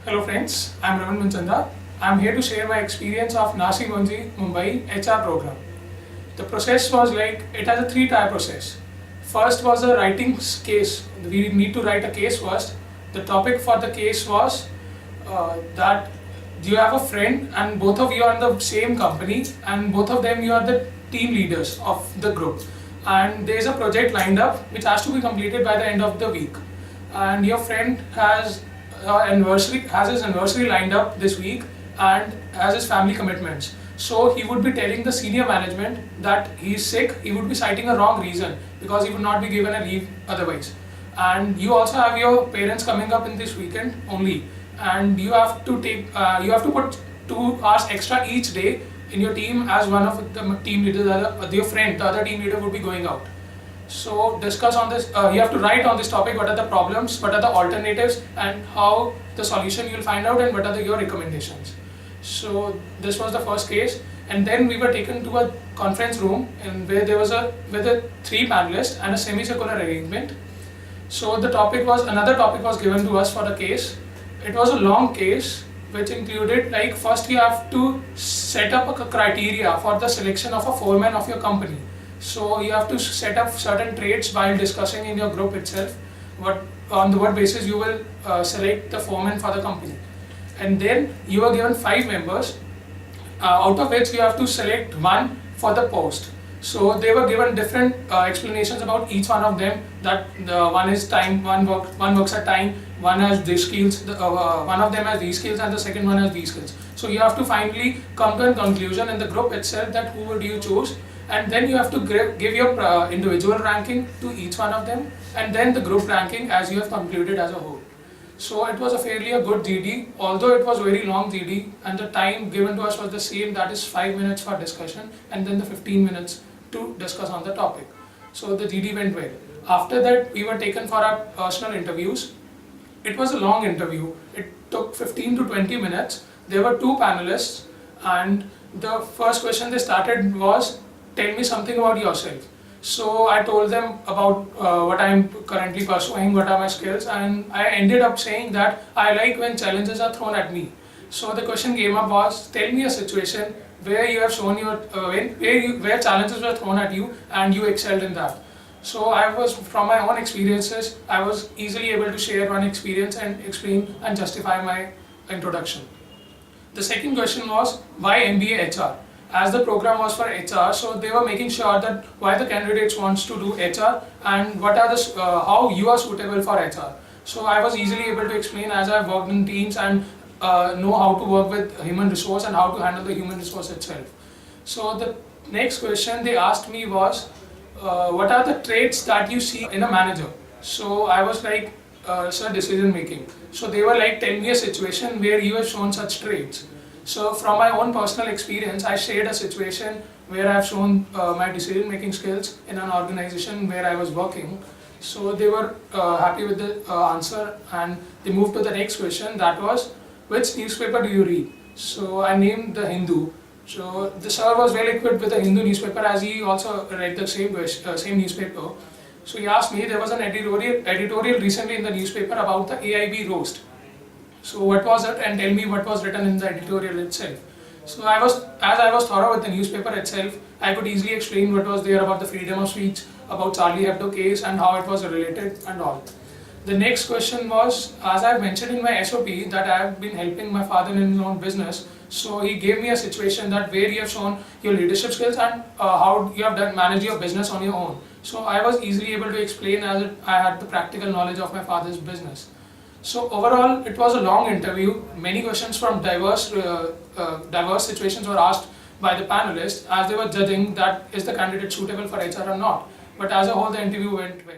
Hello friends, I am Raman Manchanda. I am here to share my experience of Nasi Gonji Mumbai HR program. The process was like, it has a three-tier process. First was a writing case. We need to write a case first. The topic for the case was that you have a friend and both of you are in the same company and both of them you are the team leaders of the group. And there is a project lined up which has to be completed by the end of the week. And your friend has his anniversary lined up this week and has his family commitments. So he would be telling the senior management that he is sick. He would be citing a wrong reason because he would not be given a leave otherwise. And you also have your parents coming up in this weekend only, and you have to put 2 hours extra each day in your team as one of the team leaders. Your friend, the other team leader, would be going out. So discuss on this, you have to write on this topic what are the problems, what are the alternatives and how the solution you will find out and what are your recommendations. So this was the first case, and then we were taken to a conference room and where there was with the 3 panelists and a semicircular arrangement. So another topic was given to us for the case. It was a long case which included, like, first you have to set up a criteria for the selection of a foreman of your company. So you have to set up certain traits while discussing in your group itself, on what basis you will select the foreman for the company. And then you are given 5 members, out of which you have to select one for the post. So they were given different explanations about each one of them, that one is time, one works at time, one has these skills, one of them has these skills and the second one has these skills. So you have to finally come to a conclusion in the group itself that who would you choose, and then you have to give your individual ranking to each one of them and then the group ranking as you have concluded as a whole. So it was a good GD, although it was very long GD, and the time given to us was the same, that is 5 minutes for discussion and then the 15 minutes to discuss on the topic. So the GD went well. After that we were taken for our personal interviews. It was a long interview. It took 15 to 20 minutes. There were 2 panelists and the first question they started was, tell me something about yourself. So I told them about what I am currently pursuing, what are my skills, and I ended up saying that I like when challenges are thrown at me. So the question came up was, tell me a situation where you have shown your where challenges were thrown at you and you excelled in that. So from my own experiences, I was easily able to share one experience and explain and justify my introduction. The second question was, why MBA HR? As the program was for HR, so they were making sure that why the candidates wants to do HR and what are how you are suitable for HR. So I was easily able to explain, as I've worked in teams and know how to work with human resource and how to handle the human resource itself. So the next question they asked me was, what are the traits that you see in a manager? So I was like, sir, decision making. So they were like, tell me a situation where you have shown such traits. So from my own personal experience, I shared a situation where I have shown my decision making skills in an organization where I was working. So they were happy with the answer and they moved to the next question, that was, which newspaper do you read? So I named the Hindu. So the sir was well equipped with the Hindu newspaper as he also read the same newspaper. So he asked me, there was an editorial recently in the newspaper about the AIB roast. So what was it, and tell me what was written in the editorial itself. So as I was thorough with the newspaper itself, I could easily explain what was there about the freedom of speech, about Charlie Hebdo case and how it was related and all. The next question was, as I mentioned in my SOP that I have been helping my father in his own business, so he gave me a situation that where you have shown your leadership skills and how you have managed your business on your own. So I was easily able to explain as I had the practical knowledge of my father's business. So overall, it was a long interview. Many questions from diverse situations were asked by the panelists as they were judging that is the candidate suitable for HR or not. But as a whole, the interview went well.